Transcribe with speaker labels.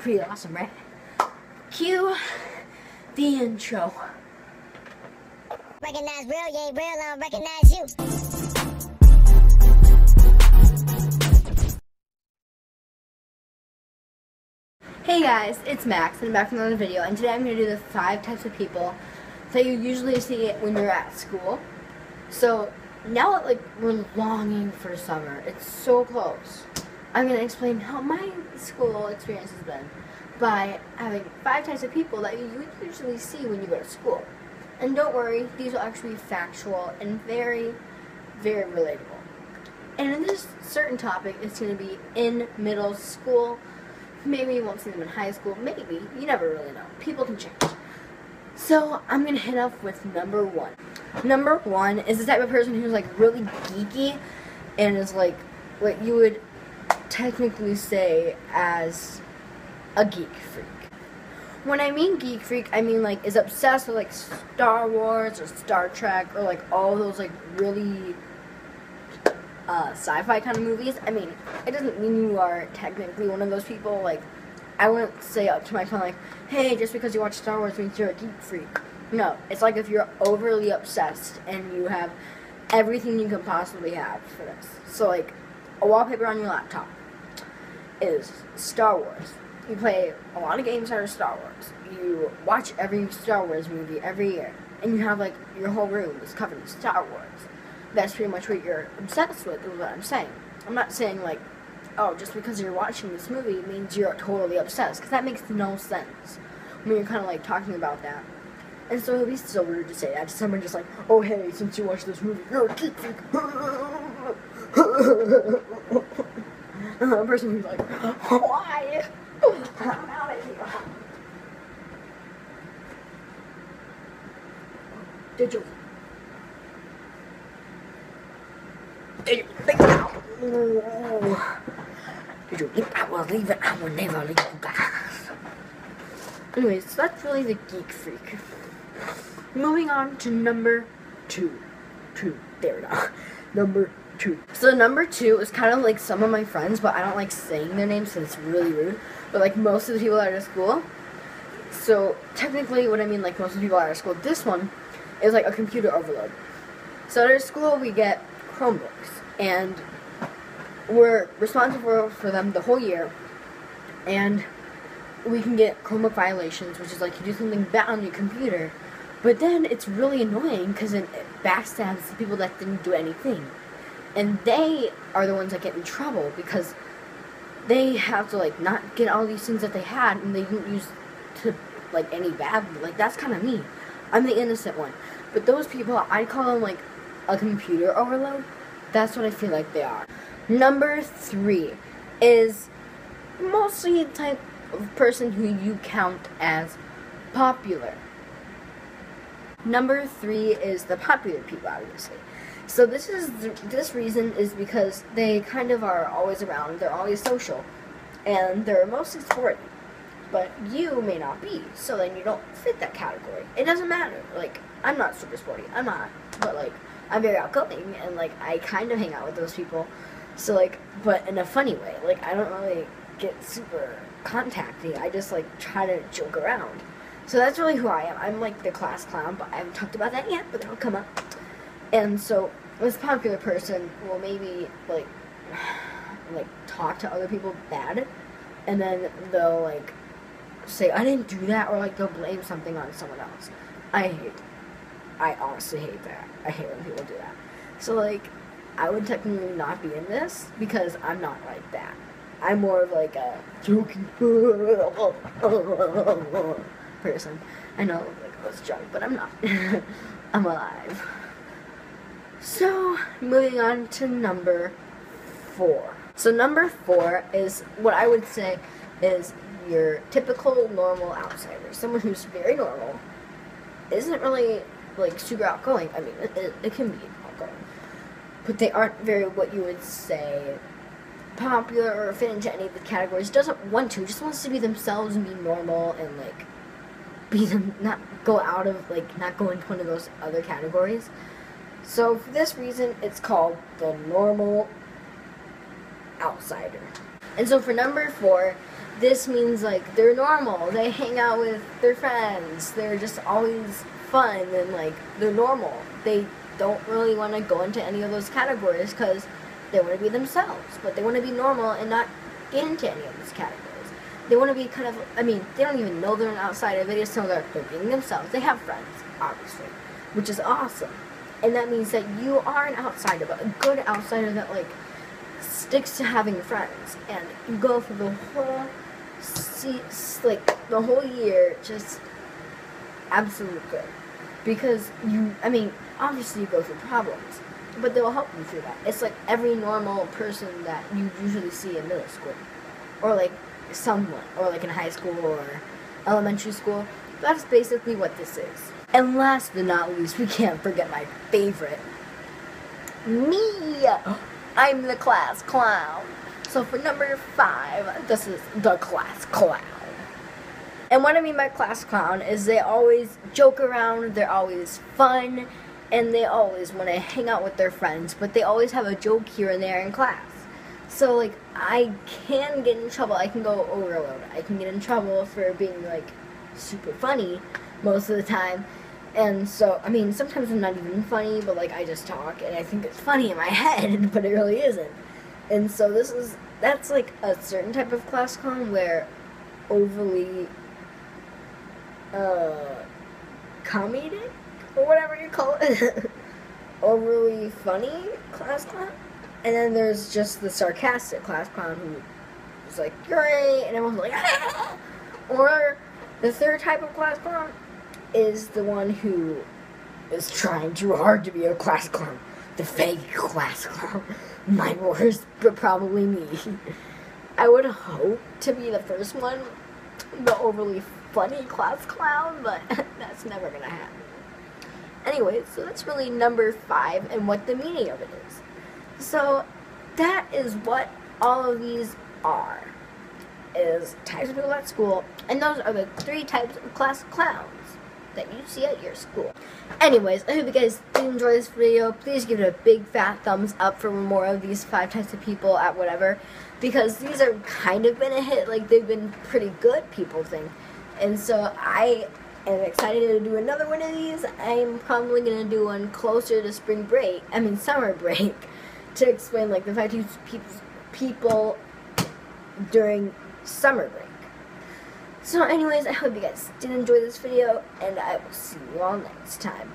Speaker 1: pretty awesome, right? Cue the intro.
Speaker 2: Recognize real, you ain't real, I don't recognize you.
Speaker 1: Hey guys, it's Max, and I'm back with another video, and today I'm going to do the 5 types of people that you usually see when you're at school. So, now that we're longing for summer, it's so close, I'm going to explain how my school experience has been by having 5 types of people that you usually see when you go to school. And don't worry, these will actually be factual and very, very relatable. And in this certain topic, it's going to be in middle school. Maybe you won't see them in high school. Maybe. You never really know. People can change. So, I'm going to hit off with number 1. Number 1 is the type of person who's really geeky and is what you would technically say as a geek freak. When I mean geek freak, I mean is obsessed with Star Wars or Star Trek or all those really sci-fi kind of movies. I mean, it doesn't mean you are technically one of those people. I wouldn't say up to my friend hey, just because you watch Star Wars means you're a geek freak. No, it's if you're overly obsessed and you have everything you can possibly have for this. So a wallpaper on your laptop is Star Wars. You play a lot of games that are Star Wars. You watch every Star Wars movie every year, and you have your whole room is covered in Star Wars. That's pretty much what you're obsessed with, is what I'm saying. I'm not saying oh, just because you're watching this movie means you're totally obsessed, because that makes no sense when you're kind of talking about that. And so it would be so rude to say that to someone just oh hey, since you watched this movie, you're a geek freak. A person who's why? I'm out of here. Did you think I will leave it? I will never leave you guys. Anyways, so that's really the geek freak. Moving on to number 2. There we go. Number 2. So number 2 is kind of some of my friends, but I don't like saying their names because it's really rude. But most of the people out of school. So technically, what I mean most of the people out of school, this one is a computer overload. So at our school, we get Chromebooks, and we're responsible for them the whole year. And we can get Chromebook violations, which is you do something bad on your computer, but then it's really annoying because it backstabs the people that didn't do anything. And they are the ones that get in trouble because they have to not get all these things that they had and they didn't use to any bad. That's kind of me. I'm the innocent one. But those people, I call them a computer overload. That's what I feel like they are. Number 3 is mostly the type of person who you count as popular. Number 3 is the popular people, obviously. So this reason is because they kind of are always around, they're always social, and they're mostly sporty. But you may not be, so then you don't fit that category. It doesn't matter. I'm not super sporty. I'm not. But I'm very outgoing, and I kind of hang out with those people. So but in a funny way. I don't really get super contacty. I just try to joke around. So that's really who I am. I'm the class clown, but I haven't talked about that yet, but that'll come up. And so this popular person will maybe talk to other people bad, and then they'll say I didn't do that, or they'll blame something on someone else. I honestly hate that. I hate when people do that. So I would technically not be in this because I'm not like that. I'm more of a joking person. I know I was drunk, but I'm not. I'm alive. So, moving on to number 4. So number 4 is what I would say is your typical normal outsider. Someone who's very normal, isn't really super outgoing. I mean, it can be outgoing, but they aren't very what you would say popular or fit into any of the categories. Doesn't want to, just wants to be themselves and be normal and be them, not go out of not go into one of those other categories. So for this reason, it's called the normal outsider. And so for number 4, this means like they're normal. They hang out with their friends. They're just always fun and like they're normal. They don't really want to go into any of those categories because they want to be themselves. But they want to be normal and not get into any of these categories. They want to be kind of, they don't even know they're an outsider. They just know they're being themselves. They have friends, obviously, which is awesome. And that means that you are an outsider, but a good outsider that like sticks to having friends, and you go through the whole the whole year just absolute good, because obviously you go through problems, but they'll help you through that. It's like every normal person that you usually see in middle school, or like someone, or like in high school or elementary school. That's basically what this is. And last but not least, we can't forget my favorite, me. I'm the class clown. So for number 5, this is the class clown. And what I mean by class clown is they always joke around, they're always fun, and they always want to hang out with their friends, but they always have a joke here and there in class. So like, I can get in trouble, I can go overload. I can get in trouble for being like super funny most of the time. And so, sometimes I'm not even funny, but like I just talk and I think it's funny in my head, but it really isn't. And so that's like a certain type of class clown where overly comedic, or whatever you call it, overly funny class clown. And then there's just the sarcastic class clown who is like, great, and everyone's like, ah! Or the third type of class clown is the one who is trying too hard to be a class clown. The fake class clown. My worst, but probably me. I would hope to be the first one, the overly funny class clown, but that's never gonna happen. Anyway, so that's really number 5 and what the meaning of it is. So that is what all of these are, is types of people at school, and those are the 3 types of class clowns that you see at your school. Anyways, I hope you guys did enjoy this video. Please give it a big fat thumbs up for more of these 5 types of people at whatever, because these are kind of been a hit. Like, they've been pretty good, people think. And so I am excited to do another one of these. I'm probably going to do one closer to summer break, to explain like the 5 types of people during summer break. So anyways, I hope you guys did enjoy this video, and I will see you all next time.